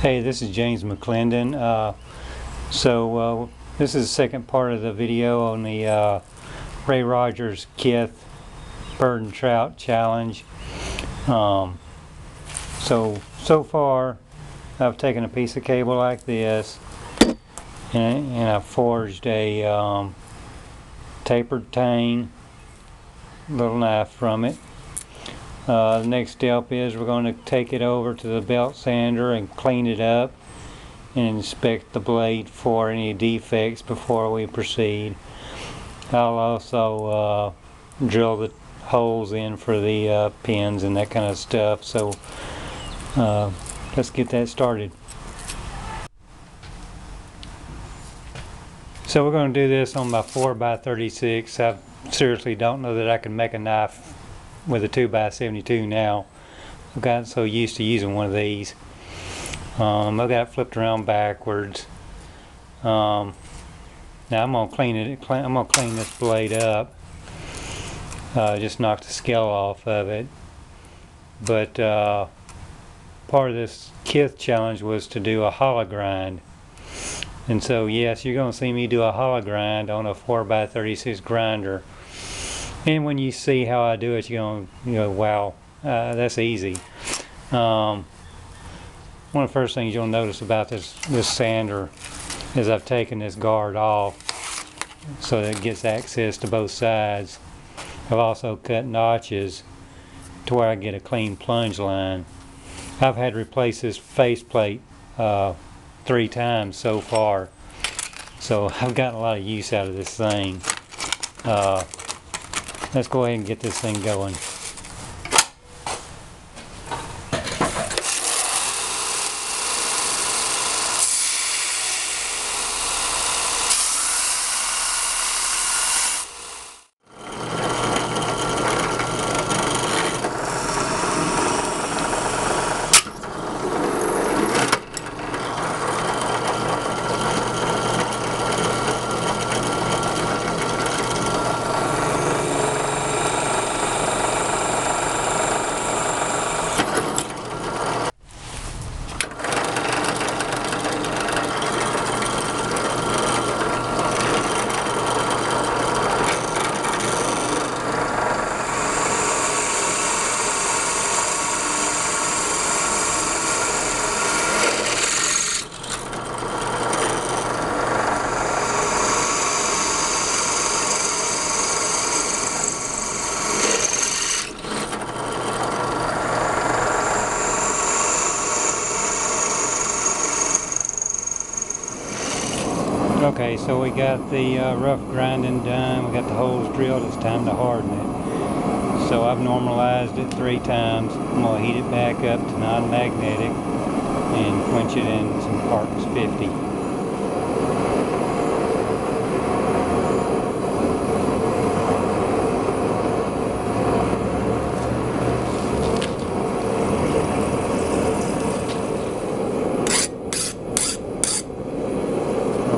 Hey, this is James McClendon. This is the second part of the video on the Ray Rogers Kith Bird and Trout Challenge. So far I've taken a piece of cable like this and I've forged a tapered tang little knife from it. The next step is we're going to take it over to the belt sander and clean it up and inspect the blade for any defects before we proceed. I'll also drill the holes in for the pins and that kind of stuff. So let's get that started. So we're going to do this on my 4x36. I seriously don't know that I can make a knife with a 2x72 now. I've gotten so used to using one of these. I've got it flipped around backwards. Now I'm gonna clean it. I'm gonna clean this blade up. Just knock the scale off of it. But part of this Kith challenge was to do a hollow grind. And so yes, you're gonna see me do a hollow grind on a 4x36 grinder. And when you see how I do it, you're going to go, wow, that's easy. One of the first things you'll notice about this sander is I've taken this guard off so that it gets access to both sides. I've also cut notches to where I get a clean plunge line. I've had to replace this faceplate 3 times so far, so I've gotten a lot of use out of this thing. Let's go ahead and get this thing going. Okay, so we got the rough grinding done, we got the holes drilled, it's time to harden it. So I've normalized it 3 times. I'm going to heat it back up to non-magnetic and quench it in some parts 50.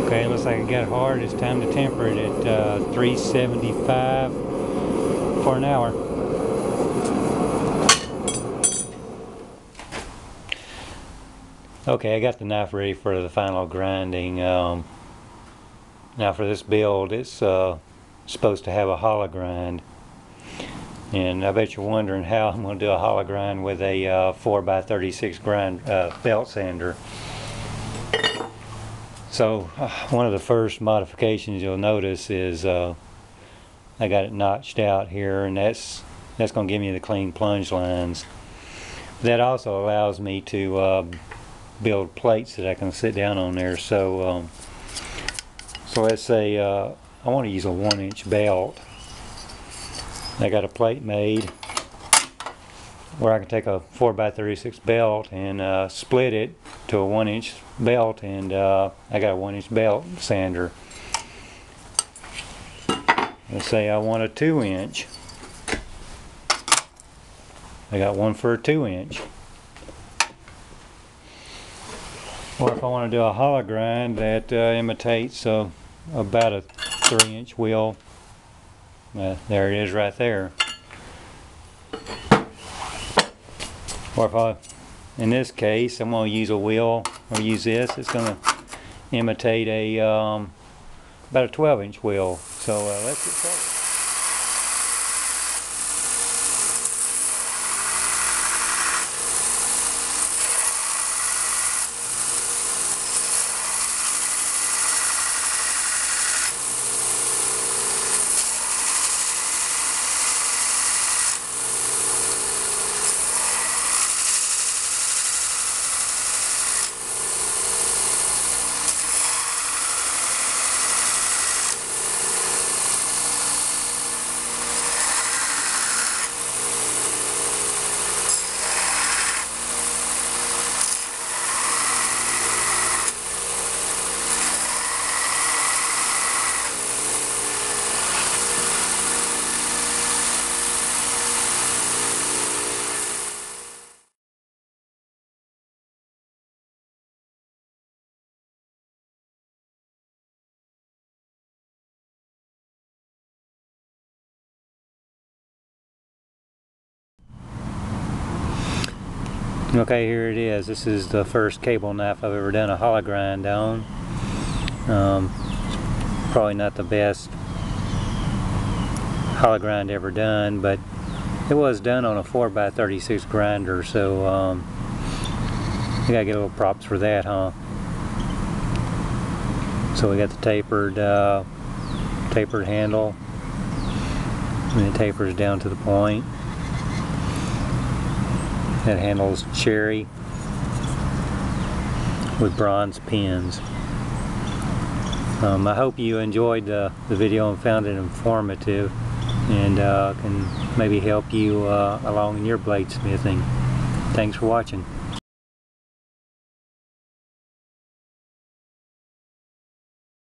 Okay, looks like it got hard. It's time to temper it at 375 for an hour. Okay, I got the knife ready for the final grinding. Now for this build, it's supposed to have a hollow grind. And I bet you're wondering how I'm going to do a hollow grind with a 4x36 grind belt sander. So one of the first modifications you'll notice is I got it notched out here, and that's going to give me the clean plunge lines. That also allows me to build plates that I can sit down on there. So let's say I want to use a 1-inch belt. I got a plate made where I can take a 4x36 belt and split it to a 1-inch belt, and I got a 1-inch belt sander. Let's say I want a 2-inch. I got one for a 2-inch. Or if I want to do a hollow grind that imitates about a 3-inch wheel, there it is right there. Or if I in this case, I'm going to use a wheel, or use this. It's going to imitate a about a 12-inch wheel. So let's get started. Okay, here it is. This is the first cable knife I've ever done a hollow grind on. Probably not the best hollow grind ever done, but it was done on a 4x36 grinder, so you gotta get a little props for that, huh? So we got the tapered handle, and it tapers down to the point. That handle's cherry with bronze pins. I hope you enjoyed the video and found it informative, and can maybe help you along in your bladesmithing. Thanks for watching.